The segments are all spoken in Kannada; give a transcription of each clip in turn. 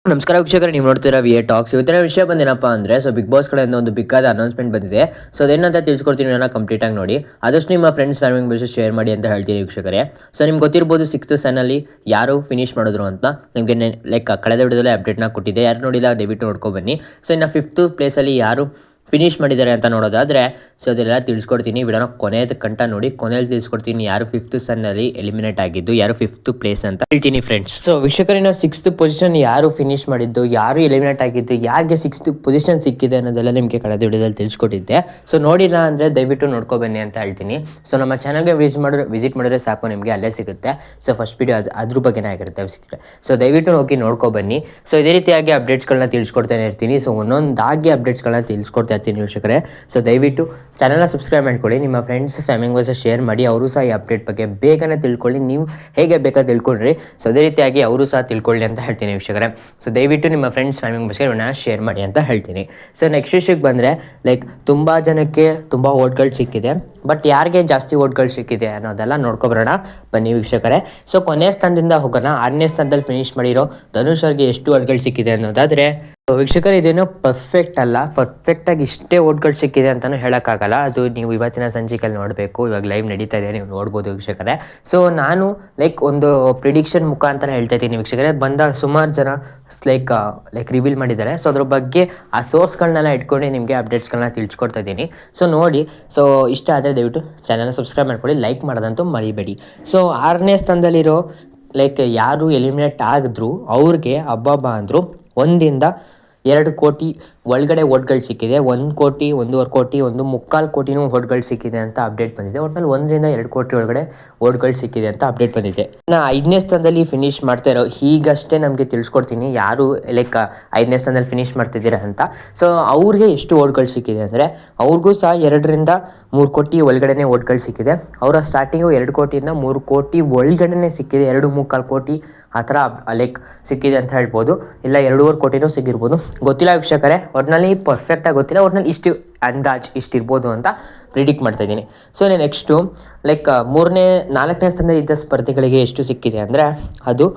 ನಮಸ್ಕಾರ ವೀಕ್ಷಕರೇ, ನೀವು ನೋಡ್ತೀರಾ ವಿ.ಎ ಟಾಕ್ಸ್. ಇವತ್ತಿನ ವಿಷಯ ಬಂದೇನಪ್ಪ ಅಂದರೆ ಬಿಗ್ ಬಾಸ್ ಕಡೆಯಿಂದ ಒಂದು ಬಿಗ್ ಆದ ಅನೌನ್ಸ್ಮೆಂಟ್ ಬಂದಿದೆ. ಅದೇನಂತ ತಿಳಿಸ್ಕೊಡ್ತೀನಿ, ನಾನು ಕಂಪ್ಲೀಟಾಗಿ ನೋಡಿ. ಆದಷ್ಟು ನಿಮ್ಮ ಫ್ರೆಂಡ್ಸ್ ಫ್ಯಾಮಿಲಿ ಮೆಂಬರ್ಸ್ ಶೇರ್ ಮಾಡಿ ಅಂತ ಹೇಳ್ತೀನಿ ವೀಕ್ಷಕರೇ. ನಿಮ್ಗೆ ಗೊತ್ತಿರ್ಬೋದು ಸಿಕ್ಸ್ತ್ ಸೆನ್ನಲ್ಲಿ ಯಾರು ಫಿನಿಶ್ ಮಾಡಿದ್ರು ಅಂತ. ನಿಮಗೆ ಲೈಕ್ ಕಳೆದ ವಿಡಿಯೋದಲ್ಲೇ ಅಪ್ಡೇಟ್ನ ಕೊಟ್ಟಿದ್ದೆ. ಯಾರು ನೋಡಿಲ್ಲ ದಯವಿಟ್ಟು ನೋಡ್ಕೊಬನ್ನಿ. ಇನ್ನು ಫಿಫ್ತ್ ಪ್ಲೇಸಲ್ಲಿ ಯಾರು ಫಿನಿಶ್ ಮಾಡಿದ್ದಾರೆ ಅಂತ ನೋಡೋದಾದರೆ ಅದೆಲ್ಲ ತಿಳಿಸ್ಕೊಡ್ತೀನಿ. ವಿಡಿಯೋನ ಕೊನೆಯದ ಕಂಟ ನೋಡಿ, ಕೊನೆಯಲ್ಲಿ ತಿಳಿಸ್ಕೊಡ್ತೀನಿ ಯಾರು ಫಿಫ್ತ್ ಸನ್ನಲ್ಲಿ ಎಲಿಮಿನೇಟ್ ಆಗಿದ್ದು, ಯಾರು ಫಿಫ್ತ್ ಪ್ಲೇಸ್ ಅಂತ ಹೇಳ್ತೀನಿ ಫ್ರೆಂಡ್ಸ್. ವೀಕ್ಷಕರಿನ ಸಿಕ್ಸ್ತ್ ಪೊಸಿಷನ್ ಯಾರು ಫಿನಿಶ್ ಮಾಡಿದ್ದು, ಯಾರು ಎಲಿಮಿನೇಟ್ ಆಗಿದ್ದು, ಯಾರಿಗೆ ಸಿಕ್ಸ್ತ್ ಪೊಸಿಷನ್ ಸಿಕ್ಕಿದೆ ಅನ್ನೋದೆಲ್ಲ ನಿಮಗೆ ಕಳೆದ ವಿಡಿಯೋದಲ್ಲಿ ತಿಳಿಸ್ಕೊಟ್ಟಿದ್ದೆ. ನೋಡಿಲ್ಲ ಅಂದರೆ ದಯವಿಟ್ಟು ನೋಡ್ಕೊಬನ್ನಿ ಅಂತ ಹೇಳ್ತೀನಿ. ನಮ್ಮ ಚಾನಲ್ಗೆ ವಿಸಿಟ್ ಮಾಡಿದ್ರೆ ಸಾಕು, ನಿಮಗೆ ಅಲ್ಲೇ ಸಿಗುತ್ತೆ. ಫಸ್ಟ್ ವಿಡಿಯೋ ಅದ್ರ ಬಗ್ಗೆನೇ ಆಗಿರುತ್ತೆ ಸಿಕ್ಕರೆ. ದಯವಿಟ್ಟು ಹೋಗಿ ನೋಡ್ಕೊಬನ್ನಿ. ಇದೇ ರೀತಿಯಾಗಿ ಅಪ್ಡೇಟ್ಸ್ಗಳನ್ನ ತಿಳಿಸ್ಕೊಡ್ತಾನೆ ಇರ್ತೀನಿ. ಒಂದೊಂದಾಗಿ ಅಪ್ಡೇಟ್ಸ್ಗಳನ್ನ ತಿಳಿಸ್ಕೊಡ್ತಾ ಇರ್ತೀನಿ ವೀಕ್ಷಕರೇ. ದಯವಿಟ್ಟು ಚಾನಲ್ನ ಸಬ್ಸ್ಕ್ರೈಬ್ ಮಾಡ್ಕೊಳ್ಳಿ. ನಿಮ್ಮ ಫ್ರೆಂಡ್ಸ್ ಫ್ಯಾಮಿಲಿಗೆ ಶೇರ್ ಮಾಡಿ, ಅವರು ಸಹ ಈ ಅಪ್ಡೇಟ್ ಬಗ್ಗೆ ಬೇಗನೆ ತಿಳ್ಕೊಳ್ಳಿ. ನೀವು ಹೇಗೆ ಬೇಕಾದ್ರೆ ತಿಳ್ಕೊಂಡ್ರಿ, ಅದೇ ರೀತಿಯಾಗಿ ಅವರು ಸಹ ತಿಳ್ಕೊಳ್ಳಿ ಅಂತ ಹೇಳ್ತೀನಿ ವೀಕ್ಷಕರೇ. ದಯವಿಟ್ಟು ನಿಮ್ಮ ಫ್ರೆಂಡ್ಸ್ ಫ್ಯಾಮಿಲಿ ಮೆಂಬರ್ಸ್ಗೆ ಶೇರ್ ಮಾಡಿ ಅಂತ ಹೇಳ್ತೀನಿ. ನೆಕ್ಸ್ಟ್ ವಿಷಯಕ್ಕೆ ಬಂದರೆ, ಲೈಕ್ ತುಂಬ ಜನಕ್ಕೆ ತುಂಬ ಓಟ್ಗಳು ಸಿಕ್ಕಿದೆ. ಬಟ್ ಯಾರಿಗೆ ಜಾಸ್ತಿ ಓಟ್ಗಳು ಸಿಕ್ಕಿದೆ ಅನ್ನೋದೆಲ್ಲ ನೋಡ್ಕೊಬರೋಣ ಬನ್ನಿ ವೀಕ್ಷಕರೇ. ಕೊನೆಯ ಸ್ಥಾನದಿಂದ ಹೋಗೋಣ. 6ನೇ ಸ್ಥಾನದಲ್ಲಿ ಫಿನಿಶ್ ಮಾಡಿರೋ ಧನುಷ್ ಅವ್ರಿಗೆ ಎಷ್ಟು ಓಟ್ಗಳು ಸಿಕ್ಕಿದೆ ಅನ್ನೋದಾದರೆ, ವೀಕ್ಷಕರು ಇದೇನೋ ಪರ್ಫೆಕ್ಟ್ ಅಲ್ಲ, ಪರ್ಫೆಕ್ಟಾಗಿ ಇಷ್ಟೇ ಓಟ್ಗಳು ಸಿಕ್ಕಿದೆ ಅಂತಲೂ ಹೇಳೋಕ್ಕಾಗಲ್ಲ. ಅದು ನೀವು ಇವತ್ತಿನ ಸಂಚಿಕೆಯಲ್ಲಿ ನೋಡಬೇಕು. ಇವಾಗ ಲೈವ್ ನಡೀತಾ ಇದೆ, ನೀವು ನೋಡ್ಬೋದು ವೀಕ್ಷಕರೇ. ನಾನು ಲೈಕ್ ಒಂದು ಪ್ರಿಡಿಕ್ಷನ್ ಮುಖಾಂತರ ಹೇಳ್ತಾ ಇದ್ದೀನಿ ವೀಕ್ಷಕರೇ. ಬಂದ ಸುಮಾರು ಜನ ಲೈಕ್ ರಿವೀಲ್ ಮಾಡಿದ್ದಾರೆ. ಅದ್ರ ಬಗ್ಗೆ ಆ ಸೋರ್ಸ್ಗಳನ್ನೆಲ್ಲ ಇಟ್ಕೊಂಡು ನಿಮಗೆ ಅಪ್ಡೇಟ್ಸ್ಗಳನ್ನ ತಿಳಿಸ್ಕೊಡ್ತಾ ಇದ್ದೀನಿ. ನೋಡಿ. ಇಷ್ಟ ಆದರೆ ದಯವಿಟ್ಟು ಚಾನಲ್ನ ಸಬ್ಸ್ಕ್ರೈಬ್ ಮಾಡ್ಕೊಳ್ಳಿ, ಲೈಕ್ ಮಾಡೋದಂತೂ ಮರಿಬೇಡಿ. 6ನೇ ಸ್ಥಾನದಲ್ಲಿರೋ ಲೈಕ್ ಯಾರು ಎಲಿಮಿನೇಟ್ ಆಗಿದ್ರು ಅವ್ರಿಗೆ ಹಬ್ಬ ಅಂದರು 1-2 ಕೋಟಿ ಒಳಗಡೆ ಓಟ್ಗಳು ಸಿಕ್ಕಿದೆ. 1 ಕೋಟಿ, 1.5 ಕೋಟಿ, 1.25 ಕೋಟಿನೂ ಓಟ್ಗಳು ಸಿಕ್ಕಿದೆ ಅಂತ ಅಪ್ಡೇಟ್ ಬಂದಿದೆ. ಒಟ್ಟಿನಲ್ಲಿ 1-2 ಕೋಟಿ ಒಳಗಡೆ ಓಟ್ಗಳು ಸಿಕ್ಕಿದೆ ಅಂತ ಅಪ್ಡೇಟ್ ಬಂದಿದೆ. 5ನೇ ಸ್ಥಾನದಲ್ಲಿ ಫಿನಿಶ್ ಮಾಡ್ತಾ ಇರೋ ಈಗಷ್ಟೇ ನಮಗೆ ತಿಳಿಸ್ಕೊಡ್ತೀನಿ ಯಾರು ಲೈಕ್ 5ನೇ ಸ್ಥಾನದಲ್ಲಿ ಫಿನಿಶ್ ಮಾಡ್ತಿದ್ದೀರಾ ಅಂತ. ಅವ್ರಿಗೆ ಎಷ್ಟು ಓಟ್ಗಳು ಸಿಕ್ಕಿದೆ ಅಂದರೆ, ಅವ್ರಿಗೂ ಸಹ 2-3 ಕೋಟಿ ಒಳಗಡೆ ಓಟ್ಗಳು ಸಿಕ್ಕಿದೆ. ಅವರ ಸ್ಟಾರ್ಟಿಂಗು 2 ಕೋಟಿಯಿಂದ 3 ಕೋಟಿ ಒಳಗಡೆ ಸಿಕ್ಕಿದೆ. 2-3 ಕೋಟಿ ಆ ಥರ ಲೈಕ್ ಸಿಕ್ಕಿದೆ ಅಂತ ಹೇಳ್ಬೋದು. ಇಲ್ಲ 2.5 ಕೋಟಿನೂ ಸಿಕ್ಕಿರ್ಬೋದು, ಗೊತ್ತಿಲ್ಲ ವೀಕ್ಷಕರೇ. ಒಟ್ಟಿನಲ್ಲಿ ಪರ್ಫೆಕ್ಟಾಗಿ ಗೊತ್ತಿಲ್ಲ. ಒಟ್ಟಿನಲ್ಲಿ ಇಷ್ಟು ಅಂದಾಜು ಇಷ್ಟಿರ್ಬೋದು ಅಂತ ಪ್ರಿಡಿಕ್ಟ್ ಮಾಡ್ತಾಯಿದ್ದೀನಿ. ನೆಕ್ಸ್ಟು ಲೈಕ್ 4ನೇ ಸ್ಥಾನದಲ್ಲಿ ಇದ್ದ ಸ್ಪರ್ಧಿಗಳಿಗೆ ಎಷ್ಟು ಸಿಕ್ಕಿದೆ ಅಂದರೆ, ಅದು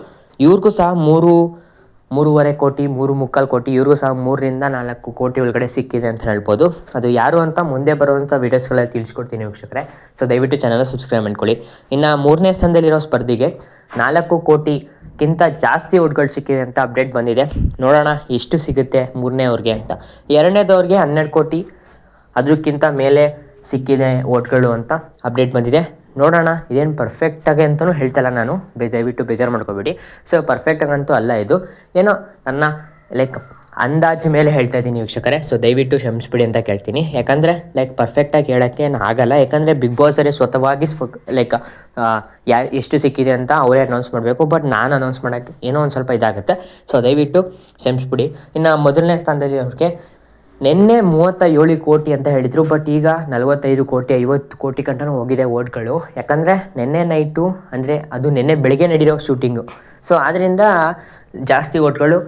ಇವ್ರಿಗೂ ಸಹ 3.5 ಕೋಟಿ, 3.25 ಕೋಟಿ, ಇವ್ರಿಗೂ ಸಹ 3-4 ಕೋಟಿ ಒಳಗಡೆ ಸಿಕ್ಕಿದೆ ಅಂತ ಹೇಳ್ಬೋದು. ಅದು ಯಾರು ಅಂತ ಮುಂದೆ ಬರುವಂಥ ವೀಡಿಯೋಸ್ಗಳಲ್ಲಿ ತಿಳಿಸ್ಕೊಡ್ತೀನಿ ವೀಕ್ಷಕರೇ. ದಯವಿಟ್ಟು ಚಾನಲ್ ಸಬ್ಸ್ಕ್ರೈಬ್ ಮಾಡ್ಕೊಳ್ಳಿ. ಇನ್ನು 3ನೇ ಸ್ಥಾನದಲ್ಲಿರೋ ಸ್ಪರ್ಧಿಗೆ 4 ಕೋಟಿಗಿಂತ ಜಾಸ್ತಿ ಓಟ್ಗಳು ಸಿಕ್ಕಿದೆ ಅಂತ ಅಪ್ಡೇಟ್ ಬಂದಿದೆ. ನೋಡೋಣ ಎಷ್ಟು ಸಿಗುತ್ತೆ 3ನೇ ಅವ್ರಿಗೆ ಅಂತ. 2ನೇದವ್ರಿಗೆ 12 ಕೋಟಿ ಅದಕ್ಕಿಂತ ಮೇಲೆ ಸಿಕ್ಕಿದೆ ಓಟ್ಗಳು ಅಂತ ಅಪ್ಡೇಟ್ ಬಂದಿದೆ. ನೋಡೋಣ. ಇದೇನು ಪರ್ಫೆಕ್ಟಾಗಿ ಅಂತಲೂ ಹೇಳ್ತಾಯಿಲ್ಲ ನಾನು, ದಯವಿಟ್ಟು ಬೇಜಾರು ಮಾಡ್ಕೋಬೇಡಿ. ಪರ್ಫೆಕ್ಟಾಗಂತೂ ಅಲ್ಲ ಇದು, ಏನೋ ನನ್ನ ಲೈಕ್ ಅಂದಾಜು ಮೇಲೆ ಹೇಳ್ತಾ ಇದ್ದೀನಿ ವೀಕ್ಷಕರೇ. ದಯವಿಟ್ಟು ಕ್ಷಮಿಸ್ಬಿಡಿ ಅಂತ ಕೇಳ್ತೀನಿ. ಯಾಕಂದರೆ ಲೈಕ್ ಪರ್ಫೆಕ್ಟಾಗಿ ಹೇಳೋಕ್ಕೆ ಆಗಲ್ಲ. ಯಾಕಂದರೆ ಬಿಗ್ ಬಾಸರೇ ಸ್ವತಃವಾಗಿ ಲೈಕ್ ಎಷ್ಟು ಸಿಕ್ಕಿದೆ ಅಂತ ಅವರೇ ಅನೌನ್ಸ್ ಮಾಡಬೇಕು. ಬಟ್ ನಾನು ಅನೌನ್ಸ್ ಮಾಡೋಕ್ಕೆ ಏನೋ ಒಂದು ಸ್ವಲ್ಪ ಇದಾಗುತ್ತೆ. ದಯವಿಟ್ಟು ಕ್ಷಮಿಸ್ಬಿಡಿ. ಇನ್ನು 1ನೇ ಸ್ಥಾನದಲ್ಲಿ ಅವ್ರಿಗೆ ನಿನ್ನೆ 37 ಕೋಟಿ ಅಂತ ಹೇಳಿದರು. ಬಟ್ ಈಗ 45 ಕೋಟಿ, 50 ಕೋಟಿ ಗಂಟನೂ ಹೋಗಿದೆ ಓಟ್ಗಳು. ಯಾಕಂದರೆ ನಿನ್ನೆ ನೈಟು ಅಂದರೆ ಅದು ನಿನ್ನೆ ಬೆಳಗ್ಗೆ ನಡೀರೋ ಶೂಟಿಂಗು. ಆದ್ದರಿಂದ ಜಾಸ್ತಿ ಓಟ್ಗಳು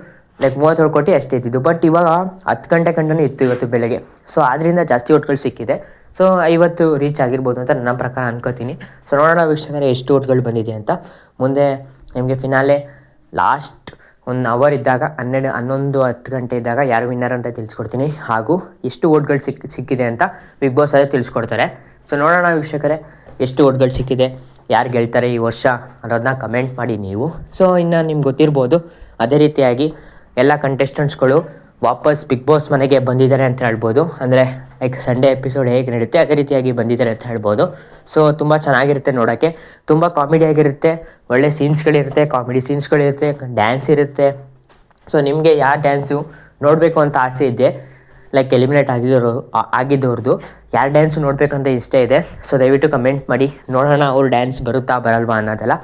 ಲೈಕ್ 37 ಕೋಟಿ ಅಷ್ಟೇ ಇದ್ದಿದ್ದು. ಬಟ್ ಇವಾಗ 10 ಗಂಟೆ ಗಂಟನೂ ಇತ್ತು ಇವತ್ತು ಬೆಳಗ್ಗೆ. ಆದ್ದರಿಂದ ಜಾಸ್ತಿ ಓಟ್ಗಳು ಸಿಕ್ಕಿದೆ. 50 ರೀಚ್ ಆಗಿರ್ಬೋದು ಅಂತ ನನ್ನ ಪ್ರಕಾರ ಅನ್ಕೋತೀನಿ. ನೋಡೋಣ ವೀಕ್ಷಕರೇ ಎಷ್ಟು ಓಟ್ಗಳು ಬಂದಿದೆ ಅಂತ. ಮುಂದೆ ನಿಮಗೆ ಫಿನಾಲೆ ಲಾಸ್ಟ್ 1 ಅವರ್ ಇದ್ದಾಗ 11-10 ಗಂಟೆ ಇದ್ದಾಗ ಯಾರು ವಿನ್ನರ್ ಅಂತ ತಿಳಿಸ್ಕೊಡ್ತೀನಿ. ಹಾಗೂ ಎಷ್ಟು ಓಟ್ಗಳು ಸಿಕ್ಕಿದೆ ಅಂತ ಬಿಗ್ ಬಾಸ್ ಅದೇ ತಿಳಿಸ್ಕೊಡ್ತಾರೆ. ನೋಡೋಣ ವೀಕ್ಷಕರೇ ಎಷ್ಟು ಓಟ್ಗಳು ಸಿಕ್ಕಿದೆ, ಯಾರು ಗೆಲ್ತಾರೆ ಈ ವರ್ಷ ಅನ್ನೋದನ್ನ ಕಮೆಂಟ್ ಮಾಡಿ ನೀವು. ಇನ್ನು ನಿಮ್ಗೆ ಗೊತ್ತಿರ್ಬೋದು, ಅದೇ ರೀತಿಯಾಗಿ ಎಲ್ಲ ಕಂಟೆಸ್ಟೆಂಟ್ಸ್ಗಳು ವಾಪಸ್ ಬಿಗ್ ಬಾಸ್ ಮನೆಗೆ ಬಂದಿದ್ದಾರೆ ಅಂತ ಹೇಳ್ಬೋದು. ಅಂದರೆ ಲೈಕ್ ಸಂಡೇ ಎಪಿಸೋಡ್ ಹೇಗೆ ನಡೀತೆ ಅದೇ ರೀತಿಯಾಗಿ ಬಂದಿದ್ದಾರೆ ಅಂತ ಹೇಳ್ಬೋದು. ತುಂಬ ಚೆನ್ನಾಗಿರುತ್ತೆ ನೋಡೋಕ್ಕೆ, ತುಂಬ ಕಾಮಿಡಿಯಾಗಿರುತ್ತೆ, ಒಳ್ಳೆ ಸೀನ್ಸ್ಗಳಿರುತ್ತೆ, ಕಾಮಿಡಿ ಸೀನ್ಸ್ಗಳಿರುತ್ತೆ, ಡ್ಯಾನ್ಸ್ ಇರುತ್ತೆ. ನಿಮಗೆ ಯಾವ ಡ್ಯಾನ್ಸು ನೋಡಬೇಕು ಅಂತ ಆಸೆ ಇದೆ, ಲೈಕ್ ಎಲಿಮಿನೇಟ್ ಆಗಿದ್ದವ್ರದ್ದು ಯಾರು ಡ್ಯಾನ್ಸು ನೋಡಬೇಕಂತ ಇಷ್ಟ ಇದೆ, ದಯವಿಟ್ಟು ಕಮೆಂಟ್ ಮಾಡಿ. ನೋಡೋಣ ಅವ್ರು ಡ್ಯಾನ್ಸ್ ಬರುತ್ತಾ ಬರಲ್ವಾ ಅನ್ನೋದೆಲ್ಲ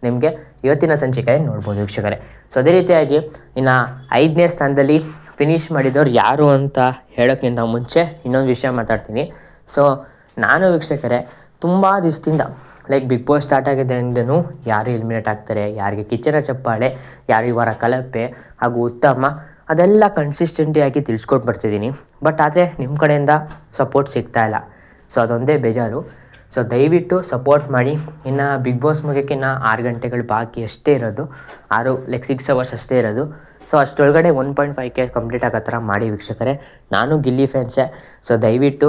ನಿಮಗೆ ಇವತ್ತಿನ ಸಂಚಿಕೆಯಲ್ಲಿ ನೋಡ್ಬೋದು ವೀಕ್ಷಕರೇ. ಅದೇ ರೀತಿಯಾಗಿ ಇನ್ನು 5ನೇ ಸ್ಥಾನದಲ್ಲಿ ಫಿನಿಶ್ ಮಾಡಿದವ್ರು ಯಾರು ಅಂತ ಹೇಳೋಕ್ಕಿಂತ ಮುಂಚೆ ಇನ್ನೊಂದು ವಿಷಯ ಮಾತಾಡ್ತೀನಿ. ನಾನು ವೀಕ್ಷಕರೇ ತುಂಬ ದಿವಸದಿಂದ ಲೈಕ್ ಬಿಗ್ ಬಾಸ್ ಸ್ಟಾರ್ಟ್ ಆಗಿದ್ದೆಂದೂ ಯಾರು ಎಲಿಮಿನೇಟ್ ಆಗ್ತಾರೆ, ಯಾರಿಗೆ ಕಿಚ್ಚನ ಚಪ್ಪಾಳೆ, ಯಾರು ಇವರ ಕಲಪೆ ಹಾಗೂ ಉತ್ತಮ, ಅದೆಲ್ಲ ಕನ್ಸಿಸ್ಟೆಂಟಿಯಾಗಿ ತಿಳಿಸ್ಕೊಟ್ಟು ಬರ್ತಿದ್ದೀನಿ. ಬಟ್ ಆದರೆ ನಿಮ್ಮ ಕಡೆಯಿಂದ ಸಪೋರ್ಟ್ ಸಿಗ್ತಾಯಿಲ್ಲ. ಅದೊಂದೇ ಬೇಜಾರು. ದಯವಿಟ್ಟು ಸಪೋರ್ಟ್ ಮಾಡಿ. ಇನ್ನು ಬಿಗ್ ಬಾಸ್ ಮುಗಿಯೋಕ್ಕಿನ್ನ 6 ಗಂಟೆಗಳು ಬಾಕಿ ಅಷ್ಟೇ ಇರೋದು, 6 ಲೈಕ್ 6 ಅವರ್ಸ್ ಅಷ್ಟೇ ಇರೋದು. ಸೊ ಅಷ್ಟರೊಳಗಡೆ 1.5K ಕಂಪ್ಲೀಟ್ ಆಗೋ ಥರ ಮಾಡಿ ವೀಕ್ಷಕರೇ. ನಾನು ಗಿಲ್ಲಿ ಫ್ಯಾನ್ಸೇ. ಸೊ ದಯವಿಟ್ಟು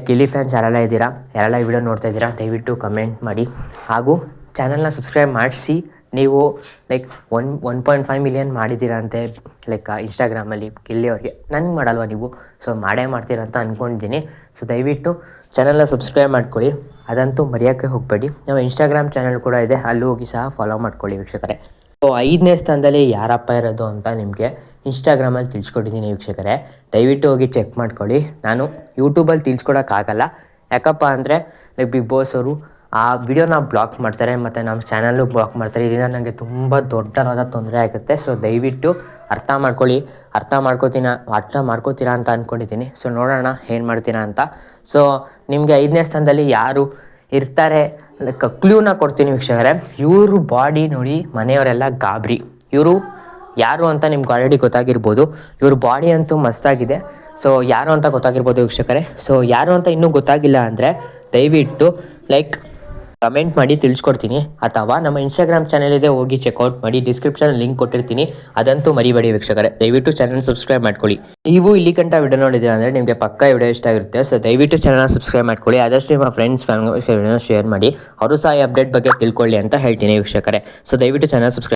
ಗಿಲ್ಲಿ ಫ್ಯಾನ್ಸ್ ಯಾರೆಲ್ಲ ಇದ್ದೀರಾ, ಯಾರೆಲ್ಲ ಈ ವಿಡಿಯೋ ನೋಡ್ತಾ ಇದ್ದೀರಾ, ದಯವಿಟ್ಟು ಕಮೆಂಟ್ ಮಾಡಿ ಹಾಗೂ ಚಾನಲ್ನ ಸಬ್ಸ್ಕ್ರೈಬ್ ಮಾಡಿಸಿ. ನೀವು 1.5 ಮಿಲಿಯನ್ ಮಾಡಿದ್ದೀರಾ ಅಂತೆ ಇನ್ಸ್ಟಾಗ್ರಾಮಲ್ಲಿ ಗಿಲ್ಲಿ ಅವ್ರಿಗೆ. ನನಗೆ ಮಾಡಲ್ವ ನೀವು? ಸೊ ಮಾಡೇ ಮಾಡ್ತೀರಾ ಅಂತ ಅಂದ್ಕೊಂಡಿದ್ದೀನಿ. ಸೊ ದಯವಿಟ್ಟು ಚಾನಲ್ನ ಸಬ್ಸ್ಕ್ರೈಬ್ ಮಾಡ್ಕೊಳ್ಳಿ, ಅದಂತೂ ಮರೆಯೋಕ್ಕೆ ಹೋಗಬೇಡಿ. ನಮ್ಮ ಇನ್ಸ್ಟಾಗ್ರಾಮ್ ಚಾನಲ್ ಕೂಡ ಇದೆ, ಅಲ್ಲೂ ಹೋಗಿ ಸಹ ಫಾಲೋ ಮಾಡ್ಕೊಳ್ಳಿ ವೀಕ್ಷಕರೇ. ಸೊ 5ನೇ ಸ್ಥಾನದಲ್ಲಿ ಯಾರಪ್ಪ ಇರೋದು ಅಂತ ನಿಮಗೆ ಇನ್ಸ್ಟಾಗ್ರಾಮಲ್ಲಿ ತಿಳಿಸ್ಕೊಟ್ಟಿದ್ದೀನಿ ವೀಕ್ಷಕರೇ. ದಯವಿಟ್ಟು ಹೋಗಿ ಚೆಕ್ ಮಾಡ್ಕೊಳ್ಳಿ. ನಾನು ಯೂಟ್ಯೂಬಲ್ಲಿ ತಿಳಿಸ್ಕೊಡೋಕ್ಕಾಗಲ್ಲ, ಯಾಕಪ್ಪ ಅಂದರೆ ಬಿಗ್ ಬಾಸ್ ಅವರು ಆ ವಿಡಿಯೋನ ಬ್ಲಾಕ್ ಮಾಡ್ತಾರೆ ಮತ್ತು ನಮ್ಮ ಚಾನಲ್ಲು ಬ್ಲಾಕ್ ಮಾಡ್ತಾರೆ. ಇದರಿಂದ ನನಗೆ ತುಂಬ ದೊಡ್ಡದಾದ ತೊಂದರೆ ಆಗುತ್ತೆ. ಸೊ ದಯವಿಟ್ಟು ಅರ್ಥ ಮಾಡ್ಕೋತೀರಾ ಅಂತ ಅಂದ್ಕೊಂಡಿದ್ದೀನಿ. ಸೊ ನೋಡೋಣ ಏನು ಮಾಡ್ತೀರಾ ಅಂತ. ಸೊ ನಿಮಗೆ 5ನೇ ಸ್ಥಾನದಲ್ಲಿ ಯಾರು ಇರ್ತಾರೆ ಕ್ಲೂನ ಕೊಡ್ತೀನಿ ವೀಕ್ಷಕರೇ. ಇವರು ಬಾಡಿ ನೋಡಿ ಮನೆಯವರೆಲ್ಲ ಗಾಬರಿ. ಇವರು ಯಾರು ಅಂತ ನಿಮ್ಗೆ ಆಲ್ರೆಡಿ ಗೊತ್ತಾಗಿರ್ಬೋದು. ಇವ್ರ ಬಾಡಿ ಅಂತೂ ಮಸ್ತಾಗಿದೆ. ಸೊ ಯಾರು ಅಂತ ಗೊತ್ತಾಗಿರ್ಬೋದು ವೀಕ್ಷಕರೇ. ಸೊ ಯಾರು ಅಂತ ಇನ್ನೂ ಗೊತ್ತಾಗಿಲ್ಲ ಅಂದರೆ ದಯವಿಟ್ಟು ಕಮೆಂಟ್ ಮಾಡಿ ತಿಳಿಸ್ಕೊಡ್ತೀನಿ, ಅಥವಾ ನಮ್ಮ ಇನ್ಸ್ಟಾಗ್ರಾಮ್ ಚಾನಲ್ ಇದೆ, ಹೋಗಿ ಚೆಕ್ಔಟ್ ಮಾಡಿ. ಡಿಸ್ಕ್ರಿಪ್ಷನ್ ಲಿಂಕ್ ಕೊಟ್ಟಿರ್ತೀನಿ, ಅದಂತೂ ಮರಿಬೇಡಿ ವೀಕ್ಷಕರೇ. ದಯವಿಟ್ಟು ಚಾನಲ್ ಸಬ್ಸ್ಕ್ರೈಬ್ ಮಾಡ್ಕೊಳ್ಳಿ. ನೀವು ಇಲ್ಲಿ ಗಂಟ ವಿಡಿಯೋ ನೋಡಿದ್ದೀರಾ ಅಂದರೆ ನಿಮಗೆ ಪಕ್ಕ ವಿಡಿಯೋ ಇಷ್ಟ ಆಗಿರುತ್ತೆ. ಸೊ ದಯವಿಟ್ಟು ಚಾನಲ್ನ ಸಬ್ಸ್ಕ್ರೈಬ್ ಮಾಡ್ಕೊಳ್ಳಿ. ಆದಷ್ಟು ನಿಮ್ಮ ಫ್ರೆಂಡ್ಸ್ ಫ್ಯಾಮಿಲಿ ವಿಡಿಯೋನ ಶೇರ್ ಮಾಡಿ, ಅವರು ಸಹ ಈ ಅಪ್ಡೇಟ್ ಬಗ್ಗೆ ತಿಳ್ಕೊಳ್ಳಿ ಅಂತ ಹೇಳ್ತೀನಿ ವೀಕ್ಷಕರೇ. ಸೊ ದಯವಿಟ್ಟು ಚಾನಲ್ ಸಬ್ಸ್ಕ್ರೈಬ್